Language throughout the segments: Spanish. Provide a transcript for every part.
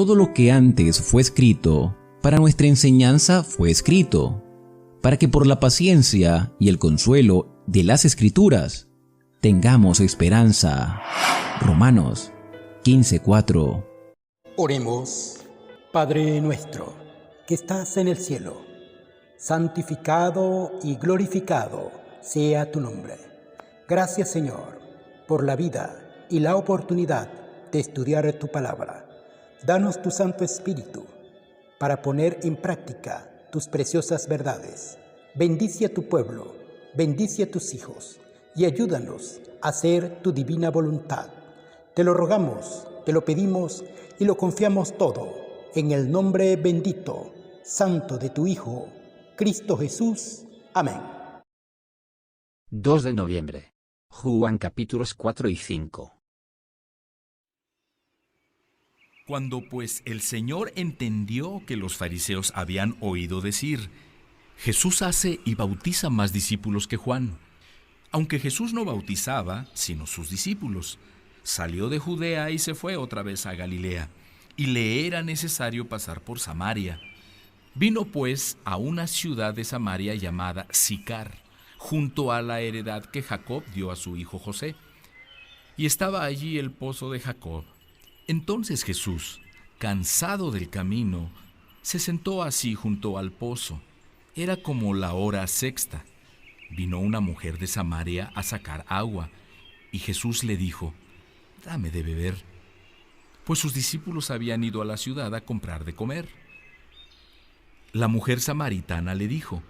todo lo que antes fue escrito, para nuestra enseñanza fue escrito, para que por la paciencia y el consuelo de las Escrituras tengamos esperanza. Romanos 15:4. Oremos. Padre nuestro, que estás en el cielo, santificado y glorificado sea tu nombre. Gracias, Señor, por la vida y la oportunidad de estudiar tu palabra. Danos tu Santo Espíritu para poner en práctica tus preciosas verdades. Bendice a tu pueblo, bendice a tus hijos y ayúdanos a hacer tu divina voluntad. Te lo rogamos, te lo pedimos y lo confiamos todo en el nombre bendito, santo de tu Hijo, Cristo Jesús. Amén. 2 de noviembre. Juan capítulos 4 y 5. Cuando pues el Señor entendió que los fariseos habían oído decir, Jesús hace y bautiza más discípulos que Juan, aunque Jesús no bautizaba, sino sus discípulos, salió de Judea y se fue otra vez a Galilea, y le era necesario pasar por Samaria. Vino pues a una ciudad de Samaria llamada Sicar, junto a la heredad que Jacob dio a su hijo José. Y estaba allí el pozo de Jacob. Entonces Jesús, cansado del camino, se sentó así junto al pozo. Era como la hora sexta. Vino una mujer de Samaria a sacar agua, y Jesús le dijo, «Dame de beber», pues sus discípulos habían ido a la ciudad a comprar de comer. La mujer samaritana le dijo,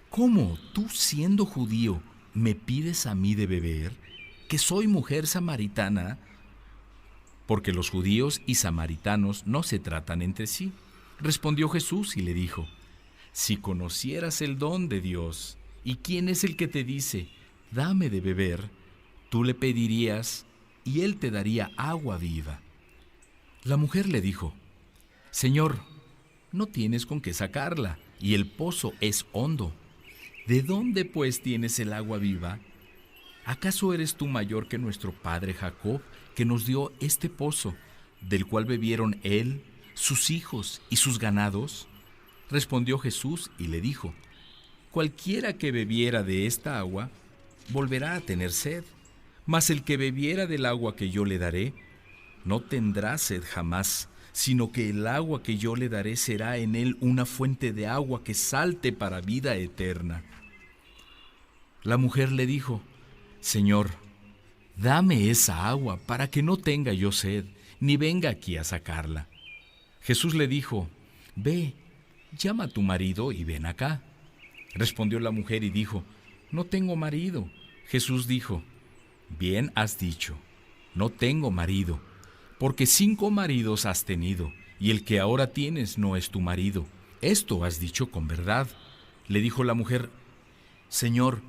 «¿Cómo, tú siendo judío, me pides a mí de beber, que soy mujer samaritana?» Porque los judíos y samaritanos no se tratan entre sí. Respondió Jesús y le dijo, «Si conocieras el don de Dios, y quién es el que te dice, dame de beber, tú le pedirías, y él te daría agua viva». La mujer le dijo, «Señor, no tienes con qué sacarla, y el pozo es hondo. ¿De dónde pues tienes el agua viva? ¿Acaso eres tú mayor que nuestro padre Jacob, que nos dio este pozo, del cual bebieron él, sus hijos y sus ganados?» Respondió Jesús y le dijo, «Cualquiera que bebiera de esta agua, volverá a tener sed, mas el que bebiera del agua que yo le daré, no tendrá sed jamás, sino que el agua que yo le daré será en él una fuente de agua que salte para vida eterna». La mujer le dijo, «Señor, dame esa agua para que no tenga yo sed, ni venga aquí a sacarla». Jesús le dijo, «Ve, llama a tu marido y ven acá». Respondió la mujer y dijo, «No tengo marido». Jesús dijo, «Bien has dicho, no tengo marido, porque 5 maridos has tenido, y el que ahora tienes no es tu marido. Esto has dicho con verdad». Le dijo la mujer, «Señor,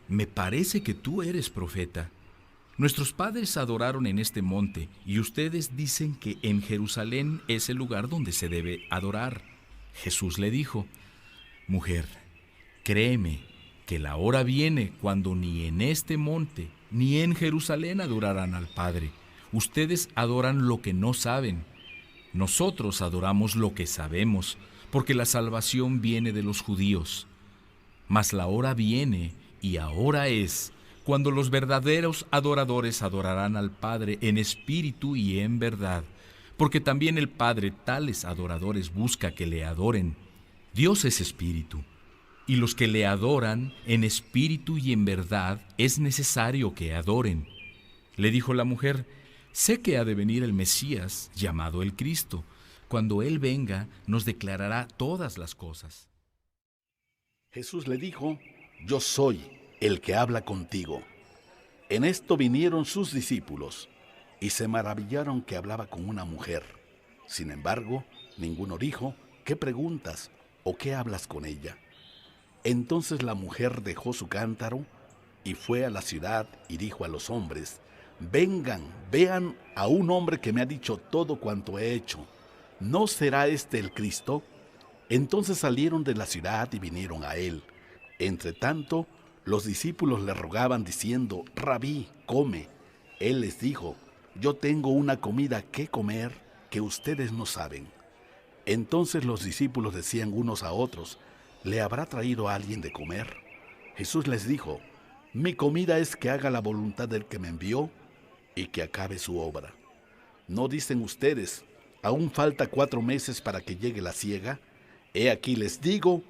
me parece que tú eres profeta. Nuestros padres adoraron en este monte, y ustedes dicen que en Jerusalén es el lugar donde se debe adorar». Jesús le dijo, «Mujer, créeme que la hora viene cuando ni en este monte ni en Jerusalén adorarán al Padre. Ustedes adoran lo que no saben. Nosotros adoramos lo que sabemos, porque la salvación viene de los judíos. Mas la hora viene, y ahora es, cuando los verdaderos adoradores adorarán al Padre en espíritu y en verdad, porque también el Padre tales adoradores busca que le adoren. Dios es espíritu, y los que le adoran en espíritu y en verdad es necesario que adoren». Le dijo la mujer, «Sé que ha de venir el Mesías, llamado el Cristo. Cuando Él venga, nos declarará todas las cosas». Jesús le dijo, «Yo soy el que habla contigo». En esto vinieron sus discípulos, y se maravillaron que hablaba con una mujer. Sin embargo, ninguno dijo, «¿Qué preguntas o qué hablas con ella?». Entonces la mujer dejó su cántaro y fue a la ciudad y dijo a los hombres, «Vengan, vean a un hombre que me ha dicho todo cuanto he hecho. ¿No será este el Cristo?». Entonces salieron de la ciudad y vinieron a él. Entre tanto, los discípulos le rogaban diciendo, «Rabí, come». Él les dijo, «Yo tengo una comida que comer que ustedes no saben. Entonces los discípulos decían unos a otros, ¿le habrá traído a alguien de comer? Jesús les dijo, mi comida es que haga la voluntad del que me envió y que acabe su obra. ¿No dicen ustedes, aún falta 4 meses para que llegue la siega? He aquí les digo,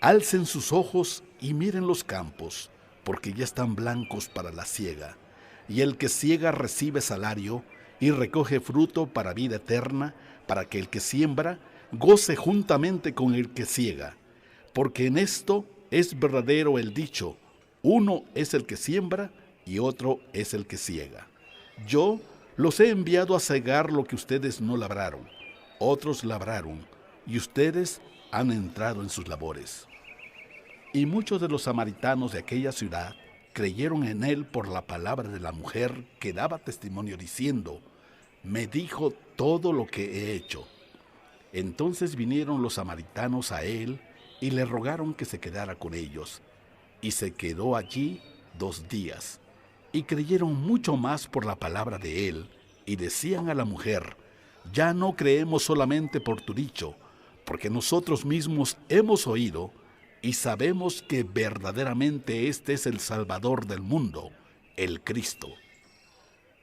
alcen sus ojos y miren los campos, porque ya están blancos para la siega. Y el que siega recibe salario y recoge fruto para vida eterna, para que el que siembra goce juntamente con el que siega. Porque en esto es verdadero el dicho, uno es el que siembra y otro es el que siega. Yo los he enviado a segar lo que ustedes no labraron, otros labraron, y ustedes han entrado en sus labores. Y muchos de los samaritanos de aquella ciudad creyeron en él por la palabra de la mujer que daba testimonio diciendo, me dijo todo lo que he hecho. Entonces vinieron los samaritanos a él y le rogaron que se quedara con ellos, y se quedó allí 2 días. Y creyeron mucho más por la palabra de él, y decían a la mujer, ya no creemos solamente por tu dicho, porque nosotros mismos hemos oído, y sabemos que verdaderamente este es el Salvador del mundo, el Cristo.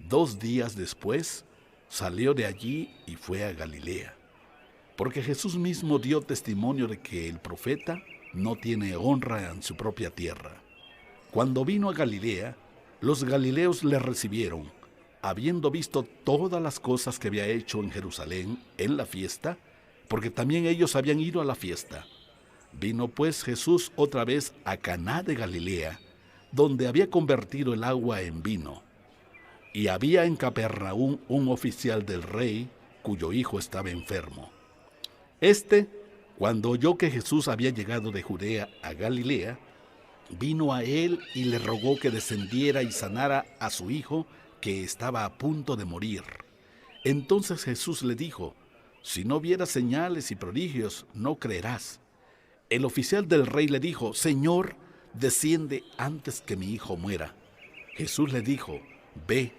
2 días después, salió de allí y fue a Galilea, porque Jesús mismo dio testimonio de que el profeta no tiene honra en su propia tierra. Cuando vino a Galilea, los galileos le recibieron, habiendo visto todas las cosas que había hecho en Jerusalén en la fiesta, porque también ellos habían ido a la fiesta. Vino pues Jesús otra vez a Caná de Galilea, donde había convertido el agua en vino. Y había en Capernaum un oficial del rey, cuyo hijo estaba enfermo. Cuando oyó que Jesús había llegado de Judea a Galilea, vino a él y le rogó que descendiera y sanara a su hijo, que estaba a punto de morir. Entonces Jesús le dijo, si no vieras señales y prodigios, no creerás. El oficial del rey le dijo, Señor, desciende antes que mi hijo muera. Jesús le dijo, ve,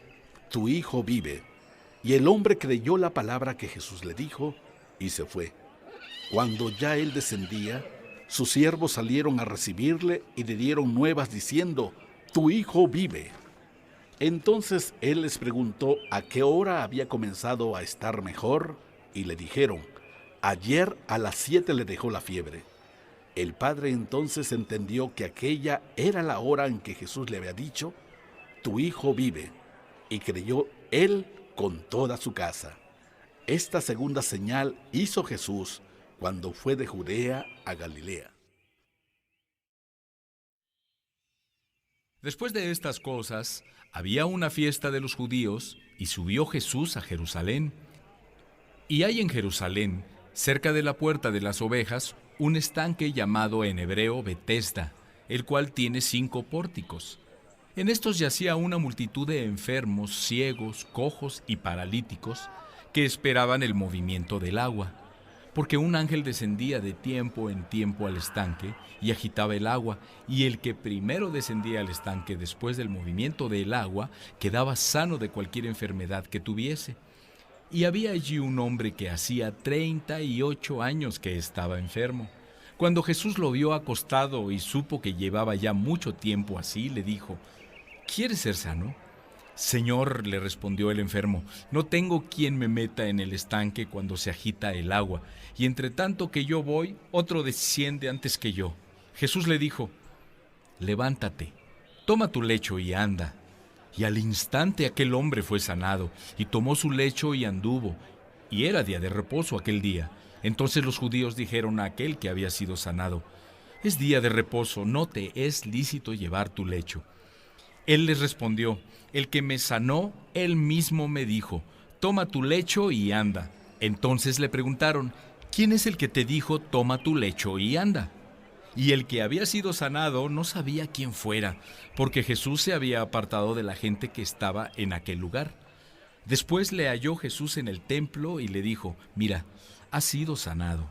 tu hijo vive. Y el hombre creyó la palabra que Jesús le dijo y se fue. Cuando ya él descendía, sus siervos salieron a recibirle y le dieron nuevas diciendo, tu hijo vive. Entonces él les preguntó a qué hora había comenzado a estar mejor, y le dijeron, ayer a las 7 le dejó la fiebre. El padre entonces entendió que aquella era la hora en que Jesús le había dicho, tu hijo vive, y creyó él con toda su casa. Esta segunda señal hizo Jesús cuando fue de Judea a Galilea. Después de estas cosas, había una fiesta de los judíos, y subió Jesús a Jerusalén. Y hay en Jerusalén, cerca de la puerta de las ovejas, un estanque llamado en hebreo Betesda, el cual tiene 5 pórticos. En estos yacía una multitud de enfermos, ciegos, cojos y paralíticos, que esperaban el movimiento del agua, porque un ángel descendía de tiempo en tiempo al estanque y agitaba el agua, y el que primero descendía al estanque después del movimiento del agua quedaba sano de cualquier enfermedad que tuviese. Y había allí un hombre que hacía 38 años que estaba enfermo. Cuando Jesús lo vio acostado y supo que llevaba ya mucho tiempo así, le dijo, ¿quieres ser sano? Señor, le respondió el enfermo, no tengo quien me meta en el estanque cuando se agita el agua, y entre tanto que yo voy, otro desciende antes que yo. Jesús le dijo, levántate, toma tu lecho y anda. Y al instante aquel hombre fue sanado, y tomó su lecho y anduvo, y era día de reposo aquel día. Entonces los judíos dijeron a aquel que había sido sanado, es día de reposo, no te es lícito llevar tu lecho. Él les respondió, el que me sanó, él mismo me dijo, toma tu lecho y anda. Entonces le preguntaron, ¿quién es el que te dijo, toma tu lecho y anda? Y el que había sido sanado no sabía quién fuera, porque Jesús se había apartado de la gente que estaba en aquel lugar. Después le halló Jesús en el templo y le dijo, mira, has sido sanado.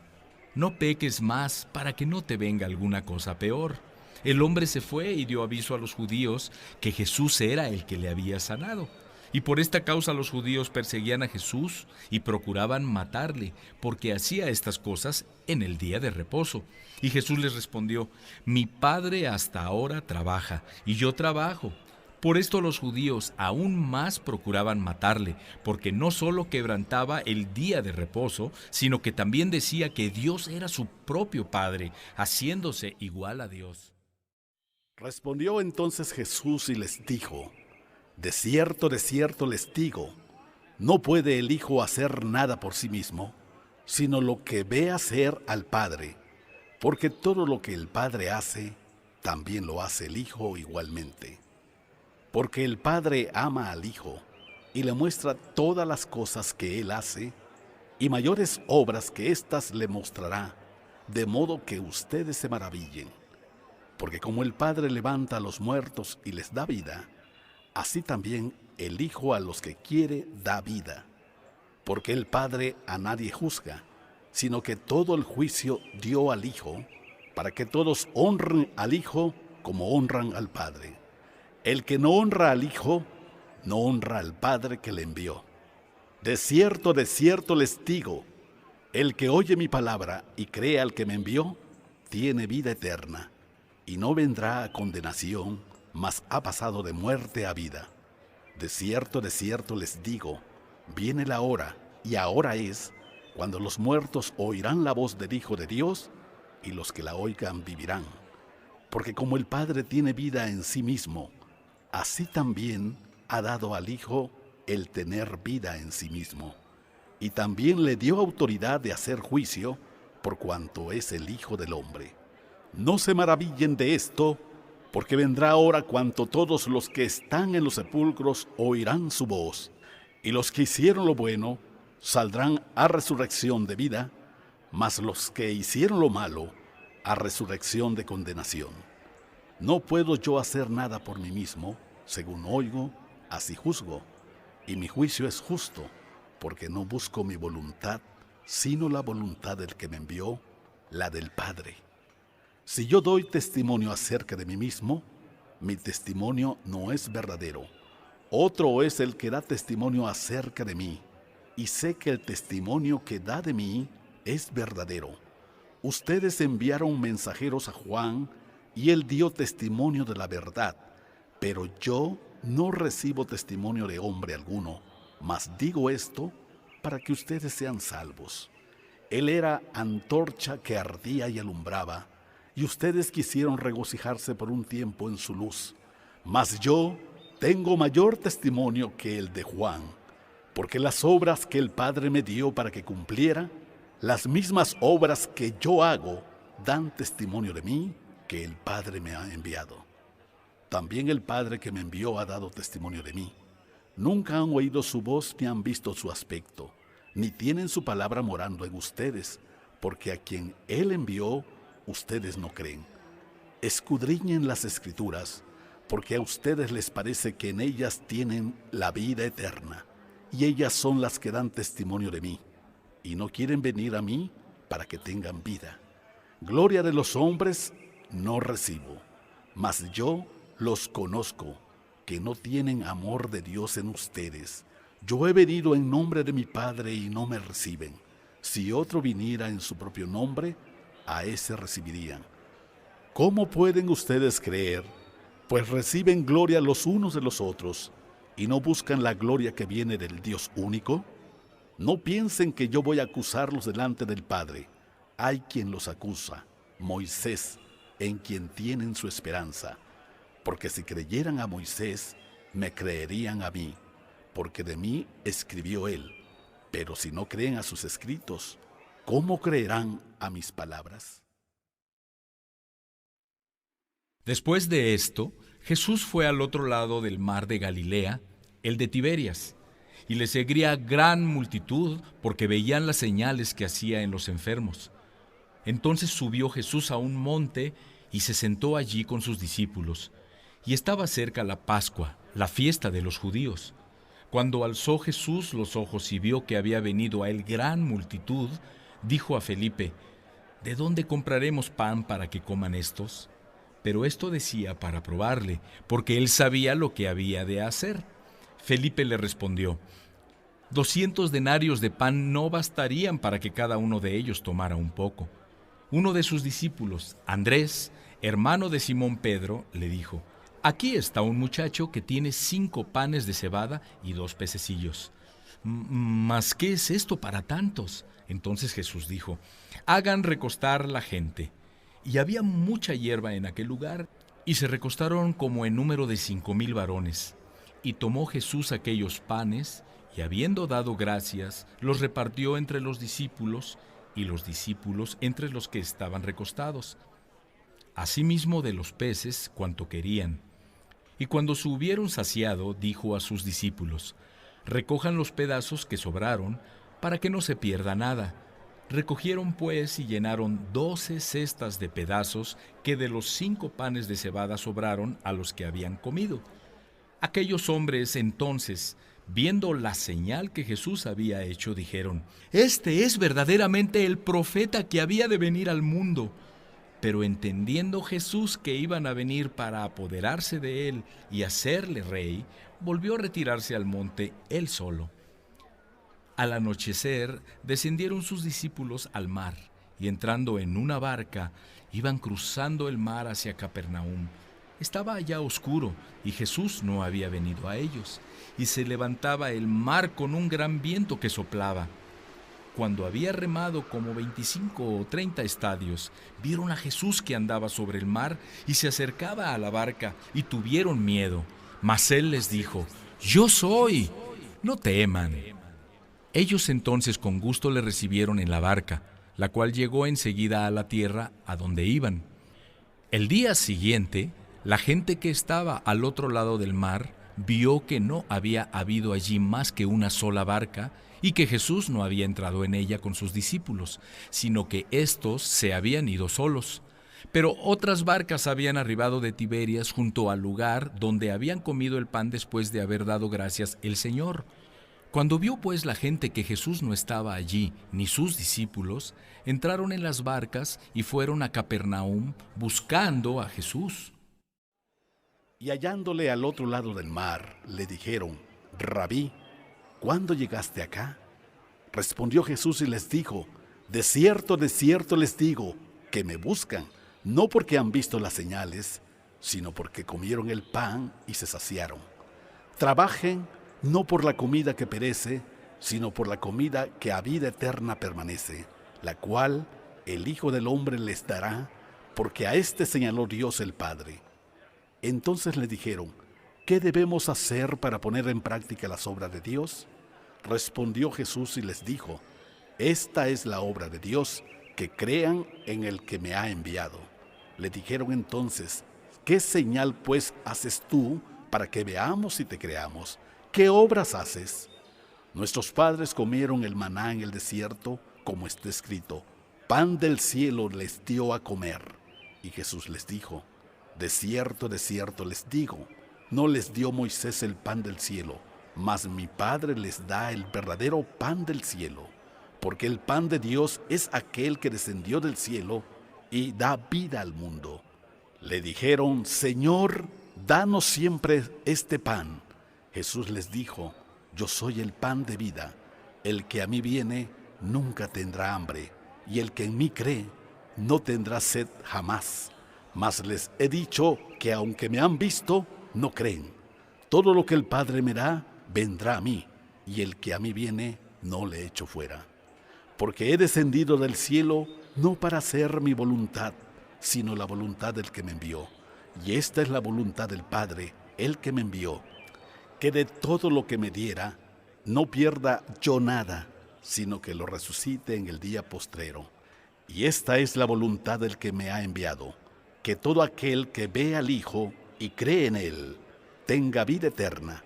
No peques más para que no te venga alguna cosa peor. El hombre se fue y dio aviso a los judíos que Jesús era el que le había sanado. Y por esta causa los judíos perseguían a Jesús y procuraban matarle, porque hacía estas cosas en el día de reposo. Y Jesús les respondió: Mi Padre hasta ahora trabaja, y yo trabajo. Por esto los judíos aún más procuraban matarle, porque no solo quebrantaba el día de reposo, sino que también decía que Dios era su propio Padre, haciéndose igual a Dios. Respondió entonces Jesús y les dijo: de cierto les digo, no puede el Hijo hacer nada por sí mismo, sino lo que ve hacer al Padre, porque todo lo que el Padre hace, también lo hace el Hijo igualmente. Porque el Padre ama al Hijo y le muestra todas las cosas que Él hace, y mayores obras que éstas le mostrará, de modo que ustedes se maravillen. Porque como el Padre levanta a los muertos y les da vida, así también el Hijo a los que quiere da vida. Porque el Padre a nadie juzga, sino que todo el juicio dio al Hijo, para que todos honren al Hijo como honran al Padre. El que no honra al Hijo, no honra al Padre que le envió. De cierto les digo, el que oye mi palabra y cree al que me envió, tiene vida eterna, y no vendrá a condenación, mas ha pasado de muerte a vida. De cierto les digo, viene la hora, y ahora es, cuando los muertos oirán la voz del Hijo de Dios, y los que la oigan vivirán. Porque como el Padre tiene vida en sí mismo, así también ha dado al Hijo el tener vida en sí mismo. Y también le dio autoridad de hacer juicio, por cuanto es el Hijo del Hombre. No se maravillen de esto, porque vendrá hora cuando todos los que están en los sepulcros oirán su voz, y los que hicieron lo bueno saldrán a resurrección de vida, mas los que hicieron lo malo a resurrección de condenación. No puedo yo hacer nada por mí mismo, según oigo, así juzgo, y mi juicio es justo, porque no busco mi voluntad, sino la voluntad del que me envió, la del Padre. Si yo doy testimonio acerca de mí mismo, mi testimonio no es verdadero. Otro es el que da testimonio acerca de mí, y sé que el testimonio que da de mí es verdadero. Ustedes enviaron mensajeros a Juan, y él dio testimonio de la verdad, pero yo no recibo testimonio de hombre alguno, mas digo esto para que ustedes sean salvos. Él era antorcha que ardía y alumbraba, y ustedes quisieron regocijarse por un tiempo en su luz. Mas yo tengo mayor testimonio que el de Juan, porque las obras que el Padre me dio para que cumpliera, las mismas obras que yo hago, dan testimonio de mí, que el Padre me ha enviado. También el Padre que me envió ha dado testimonio de mí. Nunca han oído su voz ni han visto su aspecto, ni tienen su palabra morando en ustedes, porque a quien Él envió, ustedes no creen. Escudriñen las Escrituras, porque a ustedes les parece que en ellas tienen la vida eterna, y ellas son las que dan testimonio de mí, y no quieren venir a mí para que tengan vida. Gloria de los hombres no recibo, mas yo los conozco, que no tienen amor de Dios en ustedes. Yo he venido en nombre de mi Padre y no me reciben. Si otro viniera en su propio nombre, a ese recibirían. ¿Cómo pueden ustedes creer? Pues reciben gloria los unos de los otros, y no buscan la gloria que viene del Dios único. No piensen que yo voy a acusarlos delante del Padre. Hay quien los acusa, Moisés, en quien tienen su esperanza. Porque si creyeran a Moisés, me creerían a mí, porque de mí escribió él. Pero si no creen a sus escritos, ¿cómo creerán a mis palabras? Después de esto, Jesús fue al otro lado del mar de Galilea, el de Tiberias, y le seguía gran multitud porque veían las señales que hacía en los enfermos. Entonces subió Jesús a un monte y se sentó allí con sus discípulos. Y estaba cerca la Pascua, la fiesta de los judíos. Cuando alzó Jesús los ojos y vio que había venido a él gran multitud, dijo a Felipe: ¿De dónde compraremos pan para que coman estos? Pero esto decía para probarle, porque él sabía lo que había de hacer. Felipe le respondió: 200 denarios de pan no bastarían para que cada uno de ellos tomara un poco. Uno de sus discípulos, Andrés, hermano de Simón Pedro, le dijo: aquí está un muchacho que tiene 5 panes de cebada y 2 pececillos. ¿Mas qué es esto para tantos? Entonces Jesús dijo: hagan recostar la gente. Y había mucha hierba en aquel lugar, y se recostaron como en número de 5,000 varones. Y tomó Jesús aquellos panes, y habiendo dado gracias, los repartió entre los discípulos, y los discípulos entre los que estaban recostados. Asimismo de los peces cuanto querían. Y cuando se hubieron saciado, dijo a sus discípulos: recojan los pedazos que sobraron, para que no se pierda nada. Recogieron pues y llenaron 12 cestas de pedazos que de los 5 panes de cebada sobraron a los que habían comido. Aquellos hombres entonces, viendo la señal que Jesús había hecho, dijeron: este es verdaderamente el profeta que había de venir al mundo. Pero entendiendo Jesús que iban a venir para apoderarse de él y hacerle rey, volvió a retirarse al monte él solo. Al anochecer descendieron sus discípulos al mar, y entrando en una barca, iban cruzando el mar hacia Capernaum. Estaba ya oscuro, y Jesús no había venido a ellos, y se levantaba el mar con un gran viento que soplaba. Cuando había remado como 25 o 30 estadios, vieron a Jesús que andaba sobre el mar y se acercaba a la barca, y tuvieron miedo. Mas él les dijo: yo soy, no teman. Ellos entonces con gusto le recibieron en la barca, la cual llegó enseguida a la tierra a donde iban. El día siguiente, la gente que estaba al otro lado del mar vio que no había habido allí más que una sola barca, y que Jesús no había entrado en ella con sus discípulos, sino que éstos se habían ido solos. Pero otras barcas habían arribado de Tiberias junto al lugar donde habían comido el pan después de haber dado gracias el Señor. Cuando vio pues la gente que Jesús no estaba allí, ni sus discípulos, entraron en las barcas y fueron a Capernaum buscando a Jesús. Y hallándole al otro lado del mar, le dijeron: Rabí, ¿cuándo llegaste acá? Respondió Jesús y les dijo: de cierto les digo, que me buscan, no porque han visto las señales, sino porque comieron el pan y se saciaron. Trabajen no por la comida que perece, sino por la comida que a vida eterna permanece, la cual el Hijo del Hombre les dará, porque a éste señaló Dios el Padre. Entonces le dijeron: ¿qué debemos hacer para poner en práctica las obras de Dios? Respondió Jesús y les dijo: esta es la obra de Dios, que crean en el que me ha enviado. Le dijeron entonces: ¿qué señal pues haces tú para que veamos y te creamos? ¿Qué obras haces? Nuestros padres comieron el maná en el desierto, como está escrito: pan del cielo les dio a comer. Y Jesús les dijo: de cierto les digo, no les dio Moisés el pan del cielo, mas mi Padre les da el verdadero pan del cielo, porque el pan de Dios es aquel que descendió del cielo y da vida al mundo. Le dijeron: Señor, danos siempre este pan. Jesús les dijo: yo soy el pan de vida. El que a mí viene nunca tendrá hambre, y el que en mí cree no tendrá sed jamás. Mas les he dicho que aunque me han visto, no creen. Todo lo que el Padre me da, vendrá a mí, y el que a mí viene, no le echo fuera. Porque he descendido del cielo no para hacer mi voluntad, sino la voluntad del que me envió. Y esta es la voluntad del Padre, el que me envió, que de todo lo que me diera, no pierda yo nada, sino que lo resucite en el día postrero. Y esta es la voluntad del que me ha enviado, que todo aquel que ve al Hijo y cree en Él, tenga vida eterna,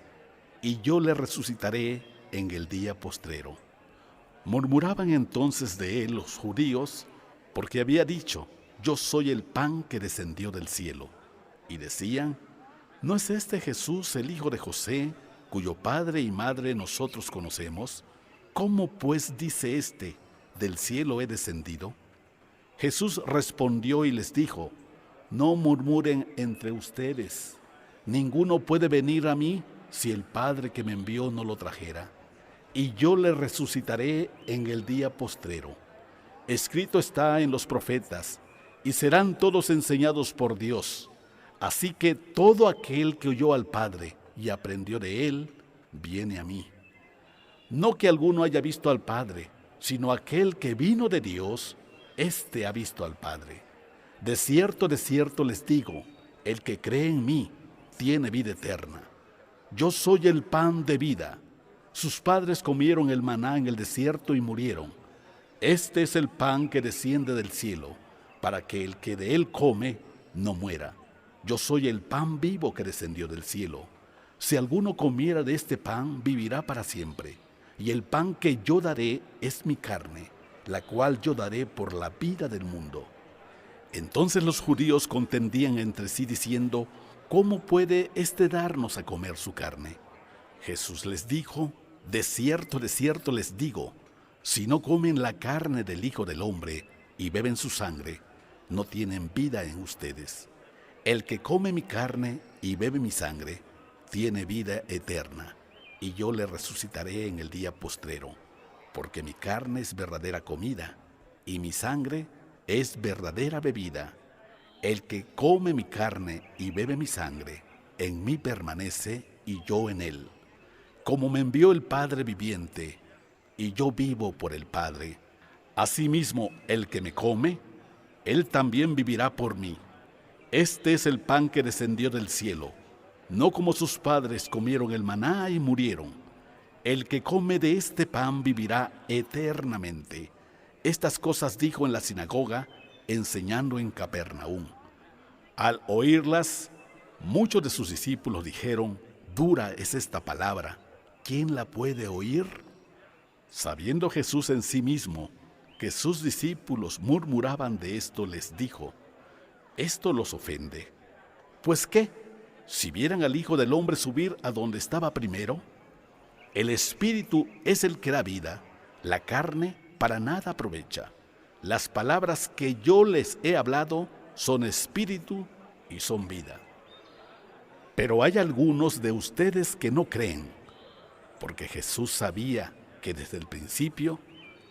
y yo le resucitaré en el día postrero. Murmuraban entonces de él los judíos, porque había dicho: yo soy el pan que descendió del cielo. Y decían: ¿no es este Jesús el hijo de José, cuyo padre y madre nosotros conocemos? ¿Cómo pues dice éste: del cielo he descendido? Jesús respondió y les dijo: no murmuren entre ustedes. Ninguno puede venir a mí si el Padre que me envió no lo trajera? Y yo le resucitaré en el día postrero. Escrito está en los profetas, y serán todos enseñados por Dios. Así que todo aquel que oyó al Padre y aprendió de él, viene a mí. No que alguno haya visto al Padre, sino aquel que vino de Dios, éste ha visto al Padre. De cierto les digo, el que cree en mí tiene vida eterna. Yo soy el pan de vida. Sus padres comieron el maná en el desierto y murieron. Este es el pan que desciende del cielo, para que el que de él come no muera. Yo soy el pan vivo que descendió del cielo. Si alguno comiera de este pan, vivirá para siempre. Y el pan que yo daré es mi carne, la cual yo daré por la vida del mundo. Entonces los judíos contendían entre sí diciendo, ¿cómo puede éste darnos a comer su carne? Jesús les dijo, de cierto les digo, si no comen la carne del Hijo del Hombre y beben su sangre, no tienen vida en ustedes. El que come mi carne y bebe mi sangre, tiene vida eterna, y yo le resucitaré en el día postrero, porque mi carne es verdadera comida, y mi sangre es verdadera bebida. El que come mi carne y bebe mi sangre, en mí permanece y yo en él. Como me envió el Padre viviente, y yo vivo por el Padre, asimismo el que me come, él también vivirá por mí. Este es el pan que descendió del cielo, no como sus padres comieron el maná y murieron. El que come de este pan vivirá eternamente. Estas cosas dijo en la sinagoga, enseñando en Capernaum. Al oírlas, muchos de sus discípulos dijeron, dura es esta palabra, ¿quién la puede oír? Sabiendo Jesús en sí mismo que sus discípulos murmuraban de esto, les dijo, ¿esto los ofende? ¿Pues qué? Si vieran al Hijo del Hombre subir a donde estaba primero, el Espíritu es el que da vida, la carne para nada aprovecha. Las palabras que yo les he hablado son espíritu y son vida. Pero hay algunos de ustedes que no creen, porque Jesús sabía que desde el principio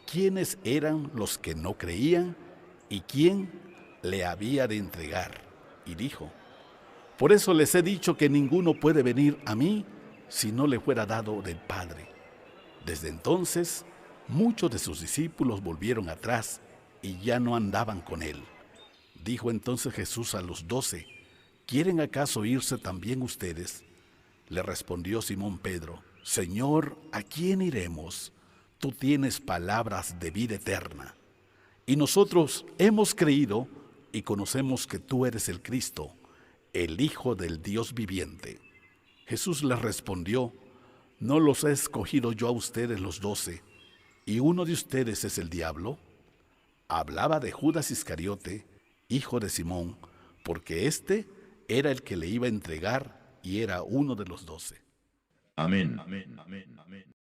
quiénes eran los que no creían y quién le había de entregar. Y dijo, por eso les he dicho que ninguno puede venir a mí si no le fuera dado del Padre. Desde entonces, muchos de sus discípulos volvieron atrás y ya no andaban con él. Dijo entonces Jesús a los 12, ¿quieren acaso irse también ustedes? Le respondió Simón Pedro, Señor, ¿a quién iremos? Tú tienes palabras de vida eterna. Y nosotros hemos creído y conocemos que tú eres el Cristo, el Hijo del Dios viviente. Jesús les respondió, ¿no los he escogido yo a ustedes los 12, y uno de ustedes es el diablo? Hablaba de Judas Iscariote, hijo de Simón, porque éste era el que le iba a entregar y era uno de los 12. Amén. Amén. Amén. Amén.